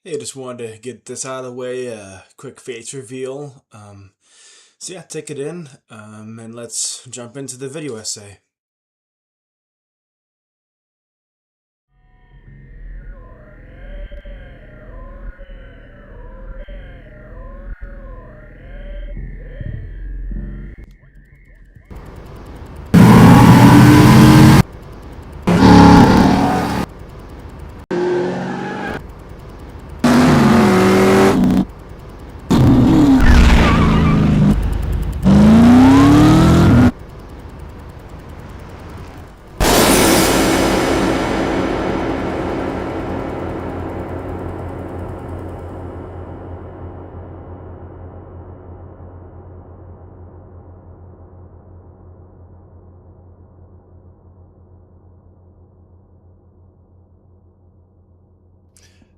Hey, just wanted to get this out of the way, quick face reveal. So yeah, take it in, and let's jump into the video essay.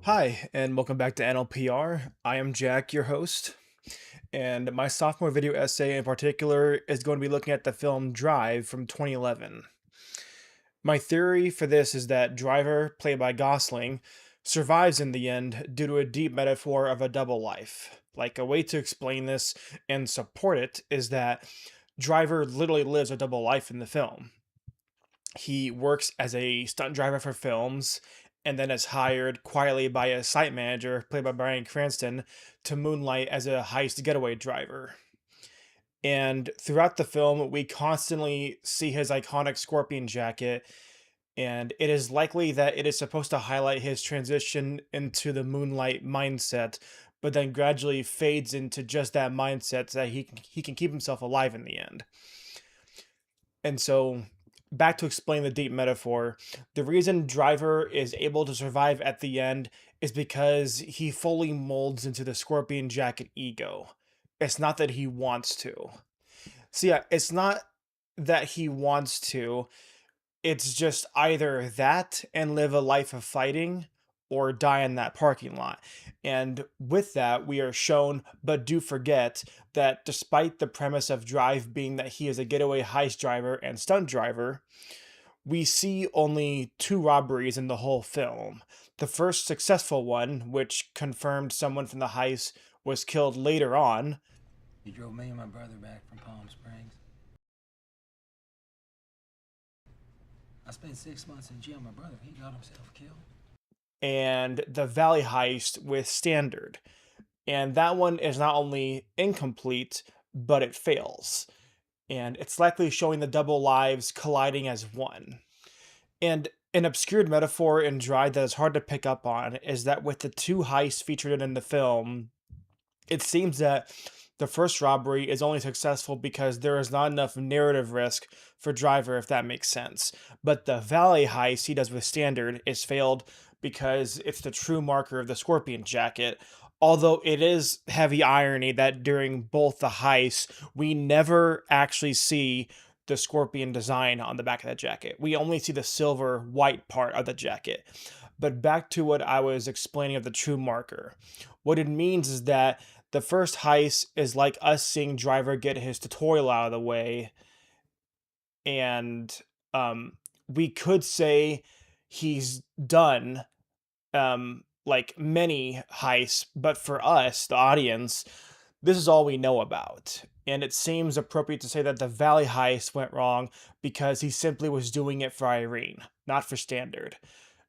Hi, and welcome back to NLPR. I am Jack, your host, and my sophomore video essay in particular is going to be looking at the film Drive from 2011. My theory for this is that Driver, played by Gosling, survives in the end due to a deep metaphor of a double life. Like, a way to explain this and support it is that Driver literally lives a double life in the film. He works as a stunt driver for films and then is hired quietly by a site manager, played by Bryan Cranston, to moonlight as a heist getaway driver. And throughout the film, we constantly see his iconic scorpion jacket, and it is likely that it is supposed to highlight his transition into the moonlight mindset, but then gradually fades into just that mindset so that he can keep himself alive in the end. And so, back to explain the deep metaphor, the reason Driver is able to survive at the end is because he fully molds into the Scorpion Jacket ego. It's not that he wants to. So, yeah, it's not that he wants to, it's just either that and live a life of fighting or die in that parking lot. And with that, we are shown, but do forget, that despite the premise of Drive being that he is a getaway heist driver and stunt driver, we see only two robberies in the whole film. The first successful one, which confirmed someone from the heist was killed later on. You drove me and my brother back from Palm Springs. I spent 6 months in jail. My brother, he got himself killed. And the Valley heist with Standard. And that one is not only incomplete, but it fails. And it's likely showing the double lives colliding as one. And an obscured metaphor in Drive that is hard to pick up on is that with the two heists featured in the film, it seems that the first robbery is only successful because there is not enough narrative risk for Driver, if that makes sense. But the Valley heist he does with Standard is failed because it's the true marker of the Scorpion Jacket. Although it is heavy irony that during both the heists, we never actually see the Scorpion design on the back of that jacket. We only see the silver white part of the jacket. But back to what I was explaining of the true marker. What it means is that the first heist is like us seeing Driver get his tutorial out of the way, and we could say he's done like many heists, but for us, the audience, this is all we know about. And it seems appropriate to say that the Valley heist went wrong because he simply was doing it for Irene, not for Standard.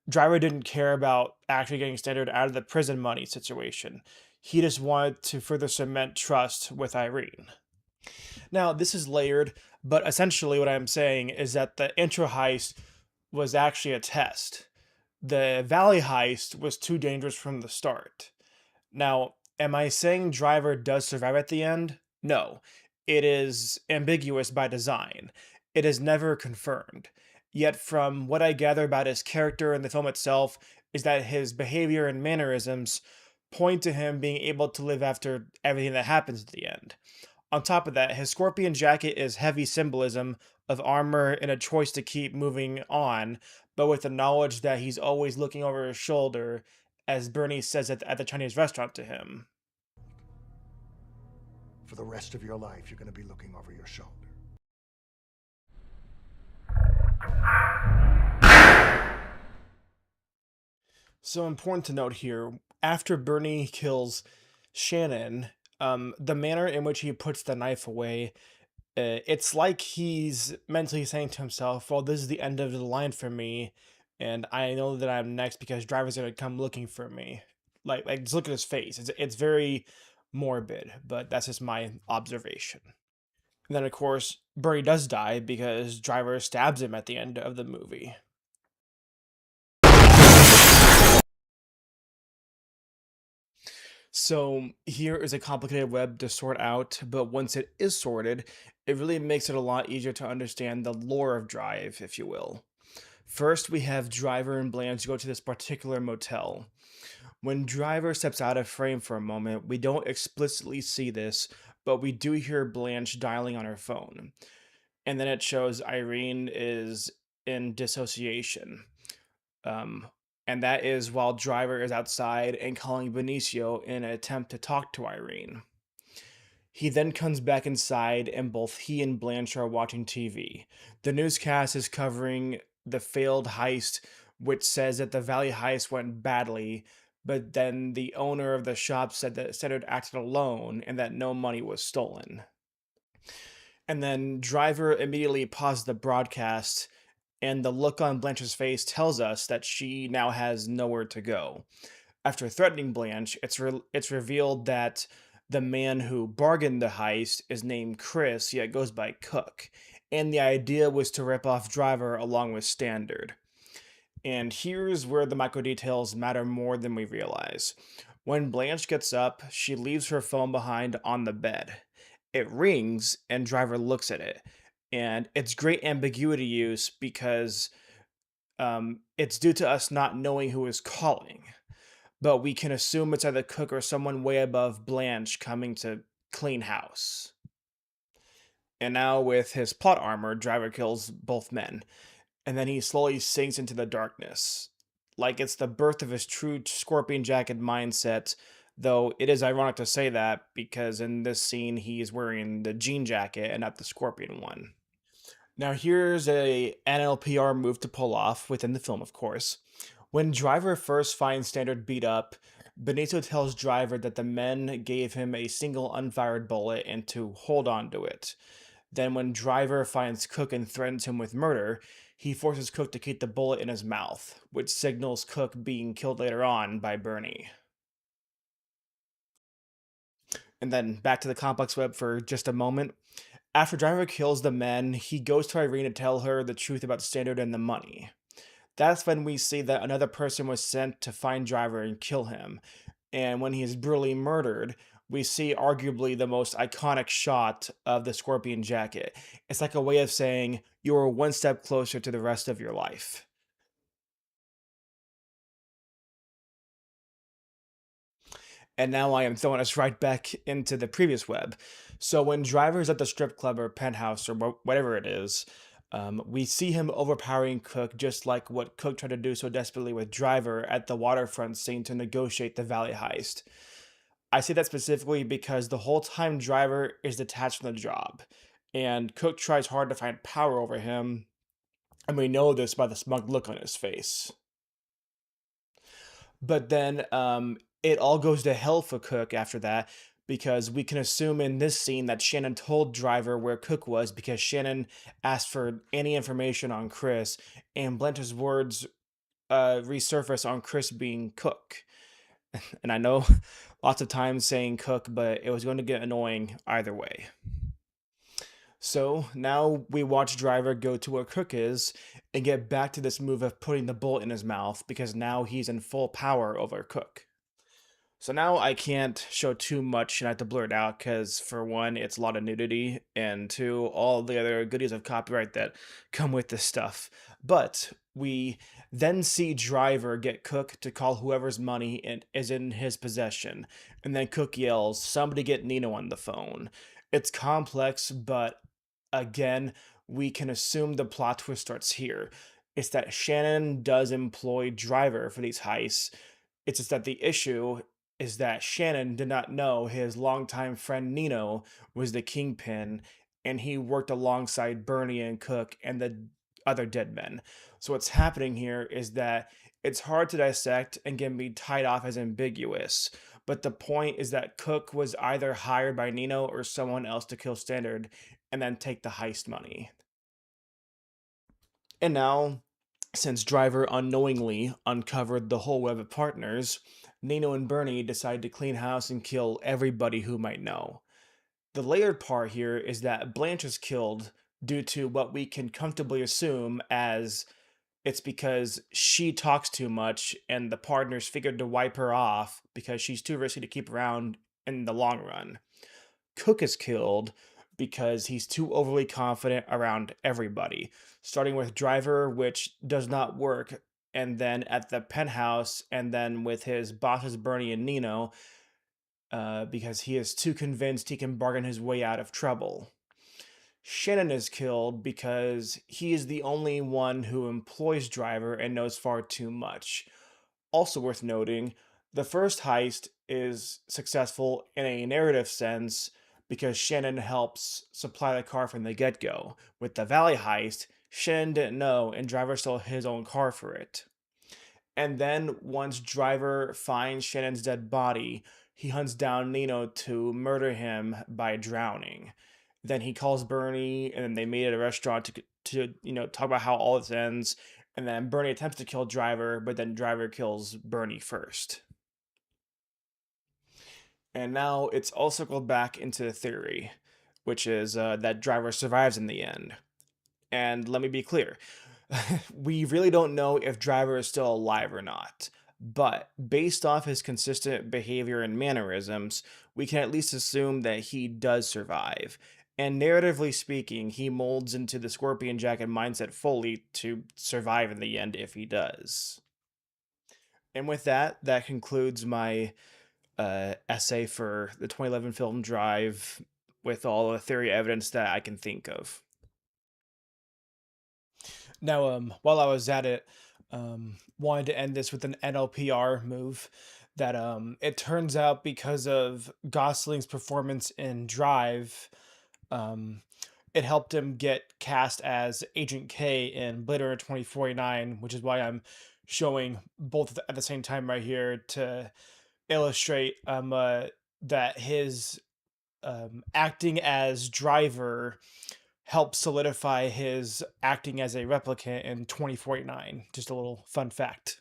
Driver didn't care about actually getting Standard out of the prison money situation. He just wanted to further cement trust with Irene. Now, this is layered, but essentially what I'm saying is that the intro heist was actually a test. The Valley heist was too dangerous from the start. Now, am I saying Driver does survive at the end? No. It is ambiguous by design. It is never confirmed. Yet, from what I gather about his character in the film itself, is that his behavior and mannerisms point to him being able to live after everything that happens at the end. On top of that, his scorpion jacket is heavy symbolism of armor and a choice to keep moving on, but with the knowledge that he's always looking over his shoulder, as Bernie says at the Chinese restaurant to him. For the rest of your life, you're going to be looking over your shoulder. So important to note here, After Bernie kills Shannon, the manner in which he puts the knife away, it's like he's mentally saying to himself, "Well, this is the end of the line for me, and I know that I'm next because Driver's gonna come looking for me." Like just look at his face. It's very morbid, but that's just my observation. And then, of course, Bernie does die because Driver stabs him at the end of the movie. So here is a complicated web to sort out, but once it is sorted, it really makes it a lot easier to understand the lore of Drive, if you will. First, we have Driver and Blanche go to this particular motel. When Driver steps out of frame for a moment, we don't explicitly see this, but we do hear Blanche dialing on her phone. And then it shows Irene is in dissociation. Um, and that is while Driver is outside and calling Benicio in an attempt to talk to Irene. He then comes back inside, and both he and Blanche are watching TV. The newscast is covering the failed heist, which says that the Valley heist went badly, but then the owner of the shop said that Standard acted alone and that no money was stolen. And then Driver immediately pauses the broadcast, and the look on Blanche's face tells us that she now has nowhere to go. After threatening Blanche, it's revealed that the man who bargained the heist is named Chris, yet goes by Cook, and the idea was to rip off Driver along with Standard. And here's where the micro details matter more than we realize. When Blanche gets up, she leaves her phone behind on the bed. It rings, and Driver looks at it. And it's great ambiguity use because it's due to us not knowing who is calling. But we can assume it's either Cook or someone way above Blanche coming to clean house. And now, with his plot armor, Driver kills both men, and then he slowly sinks into the darkness. Like it's the birth of his true Scorpion Jacket mindset, though it is ironic to say that because in this scene he's wearing the jean jacket and not the Scorpion one. Now here's a NLPR move to pull off within the film, of course. When Driver first finds Standard beat up, Benito tells Driver that the men gave him a single unfired bullet and to hold on to it. Then, when Driver finds Cook and threatens him with murder, he forces Cook to keep the bullet in his mouth, which signals Cook being killed later on by Bernie. And then back to the complex web for just a moment. After Driver kills the men, he goes to Irene to tell her the truth about Standard and the money. That's when we see that another person was sent to find Driver and kill him. And when he is brutally murdered, we see arguably the most iconic shot of the Scorpion Jacket. It's like a way of saying you are one step closer to the rest of your life. And now I am throwing us right back into the previous web. So when Driver's at the strip club or penthouse or whatever it is, we see him overpowering Cook just like what Cook tried to do so desperately with Driver at the waterfront scene to negotiate the Valley heist. I say that specifically because the whole time Driver is detached from the job, and Cook tries hard to find power over him, and we know this by the smug look on his face. But then it all goes to hell for Cook after that because we can assume in this scene that Shannon told Driver where Cook was because Shannon asked for any information on Chris, and Blanche's words resurface on Chris being Cook. And I know lots of times saying Cook, but it was going to get annoying either way. So now we watch Driver go to where Cook is and get back to this move of putting the bullet in his mouth because now he's in full power over Cook. So now I can't show too much and I have to blur it out because, for one, it's a lot of nudity, and two, all the other goodies of copyright that come with this stuff. But we then see Driver get Cook to call whoever's money is in his possession, and then Cook yells, "Somebody get Nino on the phone." It's complex, but again, we can assume the plot twist starts here. It's that Shannon does employ Driver for these heists. It's just that the issue is that Shannon did not know his longtime friend Nino was the kingpin, and he worked alongside Bernie and Cook and the other dead men. So what's happening here is that It's hard to dissect and can be tied off as ambiguous, but the point is that Cook was either hired by Nino or someone else to kill Standard and then take the heist money. And now, since Driver unknowingly uncovered the whole web of partners, Nino and Bernie decide to clean house and kill everybody who might know. The layered part here is that Blanche is killed due to what we can comfortably assume as it's because she talks too much and the partners figured to wipe her off because she's too risky to keep around in the long run. Cook is killed because he's too overly confident around everybody, starting with Driver, which does not work, and then at the penthouse, and then with his bosses Bernie and Nino, because he is too convinced he can bargain his way out of trouble. Shannon is killed because he is the only one who employs Driver and knows far too much. Also worth noting, the first heist is successful in a narrative sense because Shannon helps supply the car from the get go. With the Valley heist, Shannon didn't know and Driver stole his own car for it. And then once Driver finds Shannon's dead body, he hunts down Nino to murder him by drowning. Then he calls Bernie, and then they meet at a restaurant to talk about how all this ends. And then Bernie attempts to kill Driver, but then Driver kills Bernie first. And now it's all circled back into the theory, which is that Driver survives in the end. And let me be clear, we really don't know if Driver is still alive or not. But based off his consistent behavior and mannerisms, we can at least assume that he does survive. And narratively speaking, he molds into the Scorpion Jacket mindset fully to survive in the end if he does. And with that, that concludes my essay for the 2011 film Drive with all the theory evidence that I can think of. Now, while I was at it, wanted to end this with an NLPR move that it turns out because of Gosling's performance in Drive, um, it helped him get cast as Agent K in Blade Runner 2049, which is why I'm showing both at the same time right here to illustrate that his acting as Driver helped solidify his acting as a replicant in 2049. Just a little fun fact.